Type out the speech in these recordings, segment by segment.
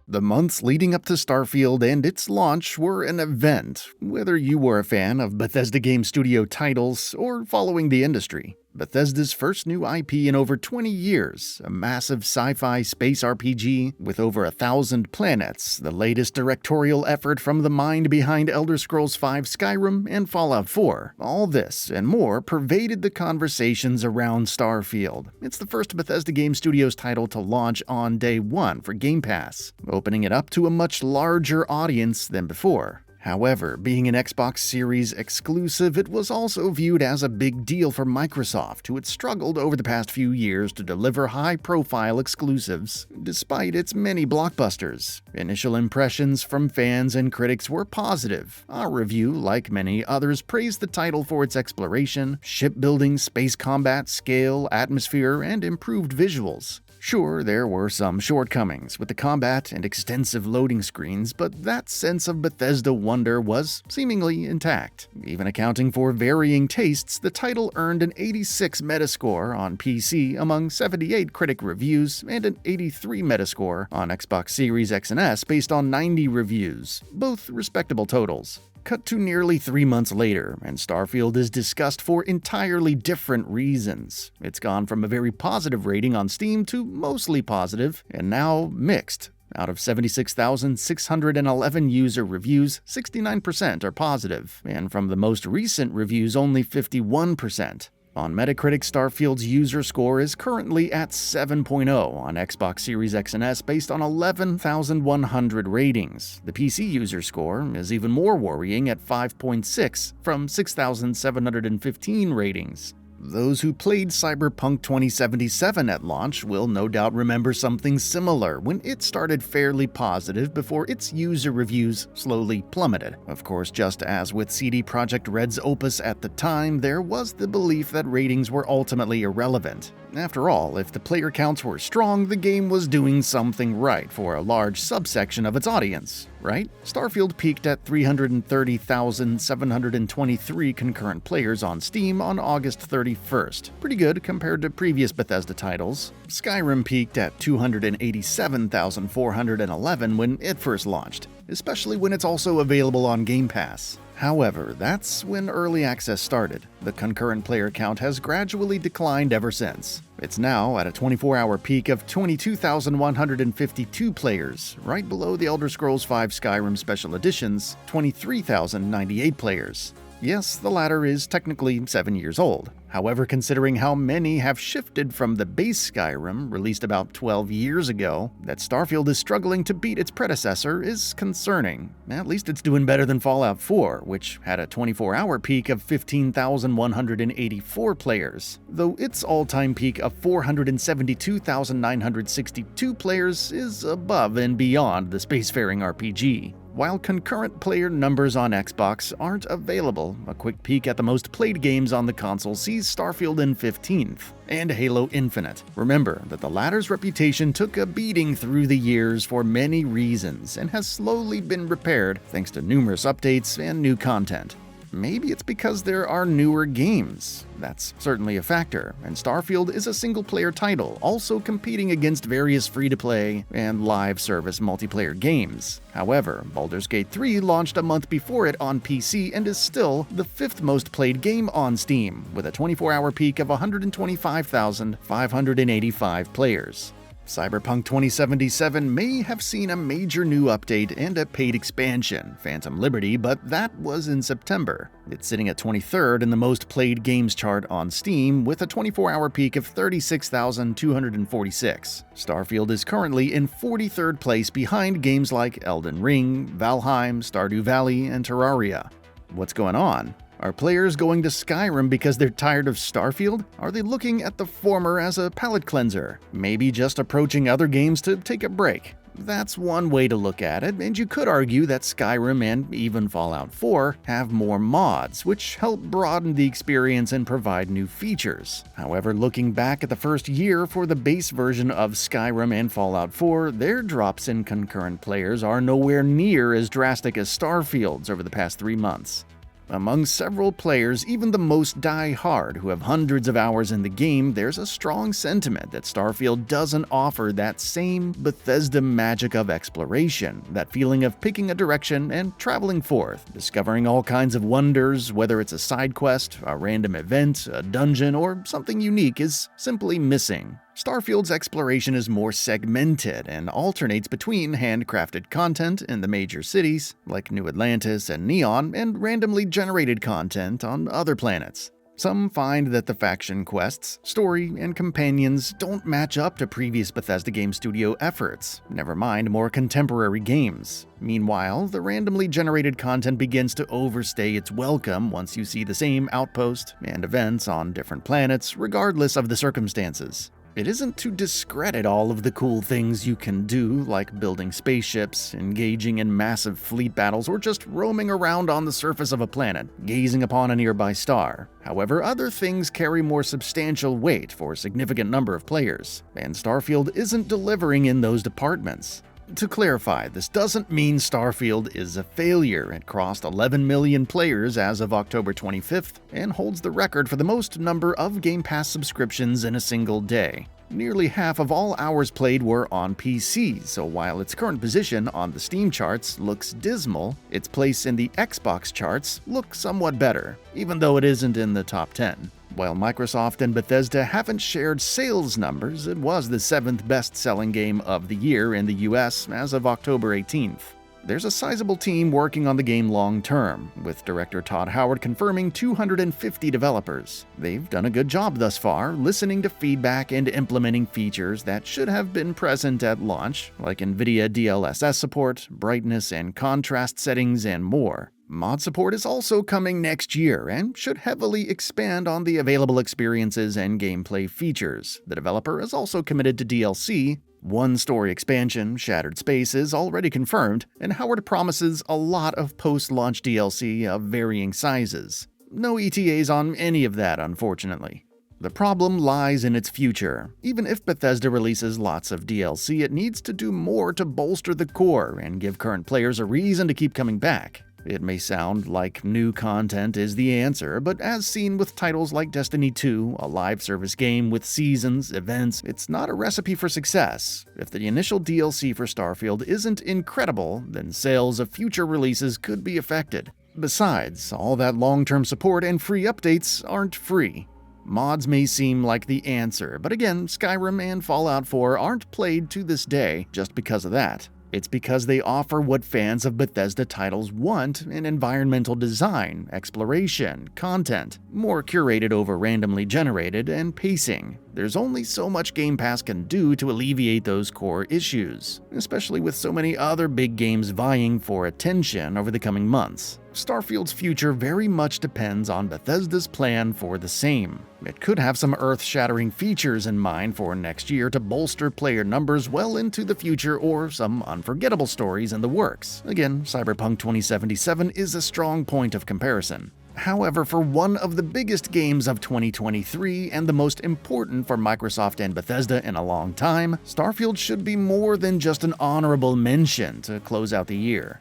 The months leading up to Starfield and its launch were an event, whether you were a fan of Bethesda game studio titles or following the industry. Bethesda's first new IP in over 20 years, a massive sci-fi space RPG with over 1,000 planets, the latest directorial effort from the mind behind Elder Scrolls V Skyrim and Fallout 4. All this and more pervaded the conversations around Starfield. It's the first Bethesda Game Studios title to launch on day one for Game Pass, opening it up to a much larger audience than before. However, being an Xbox Series exclusive, it was also viewed as a big deal for Microsoft, who had struggled over the past few years to deliver high-profile exclusives, despite its many blockbusters. Initial impressions from fans and critics were positive. Our review, like many others, praised the title for its exploration, shipbuilding, space combat, scale, atmosphere, and improved visuals. Sure, there were some shortcomings with the combat and extensive loading screens, but that sense of Bethesda wonder was seemingly intact. Even accounting for varying tastes, the title earned an 86 Metascore on PC among 78 critic reviews and an 83 Metascore on Xbox Series X and S based on 90 reviews, both respectable totals. Cut to nearly 3 months later, and Starfield is discussed for entirely different reasons. It's gone from a very positive rating on Steam to mostly positive, and now mixed. Out of 76,611 user reviews, 69% are positive, and from the most recent reviews, only 51%. On Metacritic, Starfield's user score is currently at 7.0 on Xbox Series X and S based on 11,100 ratings. The PC user score is even more worrying at 5.6 from 6,715 ratings. Those who played Cyberpunk 2077 at launch will no doubt remember something similar when it started fairly positive before its user reviews slowly plummeted. Of course, just as with CD Projekt Red's opus at the time, there was the belief that ratings were ultimately irrelevant. After all, if the player counts were strong, the game was doing something right for a large subsection of its audience, right? Starfield peaked at 330,723 concurrent players on Steam on August 31st. Pretty good compared to previous Bethesda titles. Skyrim peaked at 287,411 when it first launched, especially when it's also available on Game Pass. However, that's when early access started. The concurrent player count has gradually declined ever since. It's now at a 24-hour peak of 22,152 players, right below the Elder Scrolls V Skyrim Special Edition's 23,098 players. Yes, the latter is technically 7 years old. However, considering how many have shifted from the base Skyrim, released about 12 years ago, that Starfield is struggling to beat its predecessor is concerning. At least it's doing better than Fallout 4, which had a 24-hour peak of 15,184 players, though its all-time peak of 472,962 players is above and beyond the spacefaring RPG. While concurrent player numbers on Xbox aren't available, a quick peek at the most played games on the console sees Starfield in 15th, and Halo Infinite. Remember that the latter's reputation took a beating through the years for many reasons and has slowly been repaired thanks to numerous updates and new content. Maybe it's because there are newer games. That's certainly a factor, and Starfield is a single-player title, also competing against various free-to-play and live service multiplayer games. However, Baldur's Gate 3 launched a month before it on PC and is still the 5th most played game on Steam, with a 24-hour peak of 125,585 players. Cyberpunk 2077 may have seen a major new update and a paid expansion, Phantom Liberty, but that was in September. It's sitting at 23rd in the most played games chart on Steam with a 24-hour peak of 36,246. Starfield is currently in 43rd place behind games like Elden Ring, Valheim, Stardew Valley, and Terraria. What's going on? Are players going to Skyrim because they're tired of Starfield? Are they looking at the former as a palate cleanser? Maybe just approaching other games to take a break? That's one way to look at it, and you could argue that Skyrim and even Fallout 4 have more mods, which help broaden the experience and provide new features. However, looking back at the first year for the base version of Skyrim and Fallout 4, their drops in concurrent players are nowhere near as drastic as Starfield's over the past 3 months. Among several players, even the most die-hard who have hundreds of hours in the game, there's a strong sentiment that Starfield doesn't offer that same Bethesda magic of exploration, that feeling of picking a direction and traveling forth, discovering all kinds of wonders, whether it's a side quest, a random event, a dungeon, or something unique is simply missing. Starfield's exploration is more segmented and alternates between handcrafted content in the major cities, like New Atlantis and Neon, and randomly generated content on other planets. Some find that the faction quests, story, and companions don't match up to previous Bethesda game studio efforts, never mind more contemporary games. Meanwhile, the randomly generated content begins to overstay its welcome once you see the same outpost and events on different planets, regardless of the circumstances. It isn't to discredit all of the cool things you can do, like building spaceships, engaging in massive fleet battles, or just roaming around on the surface of a planet, gazing upon a nearby star. However, other things carry more substantial weight for a significant number of players, and Starfield isn't delivering in those departments. To clarify, this doesn't mean Starfield is a failure. It crossed 11 million players as of October 25th and holds the record for the most number of Game Pass subscriptions in a single day. Nearly half of all hours played were on PC, so while its current position on the Steam charts looks dismal, its place in the Xbox charts looks somewhat better, even though it isn't in the top 10. While Microsoft and Bethesda haven't shared sales numbers, it was the 7th best-selling game of the year in the US as of October 18th. There's a sizable team working on the game long-term, with director Todd Howard confirming 250 developers. They've done a good job thus far, listening to feedback and implementing features that should have been present at launch, like NVIDIA DLSS support, brightness and contrast settings, and more. Mod support is also coming next year and should heavily expand on the available experiences and gameplay features. The developer is also committed to DLC. One story expansion, Shattered Space, is already confirmed, and Howard promises a lot of post-launch DLC of varying sizes. No ETAs on any of that, unfortunately. The problem lies in its future. Even if Bethesda releases lots of DLC, it needs to do more to bolster the core and give current players a reason to keep coming back. It may sound like new content is the answer, but as seen with titles like Destiny 2, a live service game with seasons, events, it's not a recipe for success. If the initial DLC for Starfield isn't incredible, then sales of future releases could be affected. Besides, all that long-term support and free updates aren't free. Mods may seem like the answer, but again, Skyrim and Fallout 4 aren't played to this day just because of that. It's because they offer what fans of Bethesda titles want in environmental design, exploration, content, more curated over randomly generated, and pacing. There's only so much Game Pass can do to alleviate those core issues, especially with so many other big games vying for attention over the coming months. Starfield's future very much depends on Bethesda's plan for the same. It could have some earth-shattering features in mind for next year to bolster player numbers well into the future, or some unforgettable stories in the works. Again, Cyberpunk 2077 is a strong point of comparison. However, for one of the biggest games of 2023 and the most important for Microsoft and Bethesda in a long time, Starfield should be more than just an honorable mention to close out the year.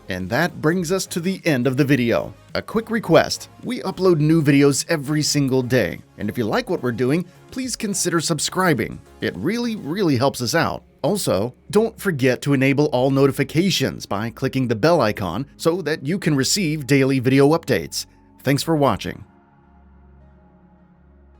And that brings us to the end of the video. A quick request: we upload new videos every single day, and if you like what we're doing, please consider subscribing. It really helps us out. Also, don't forget to enable all notifications by clicking the bell icon so that you can receive daily video updates. Thanks for watching.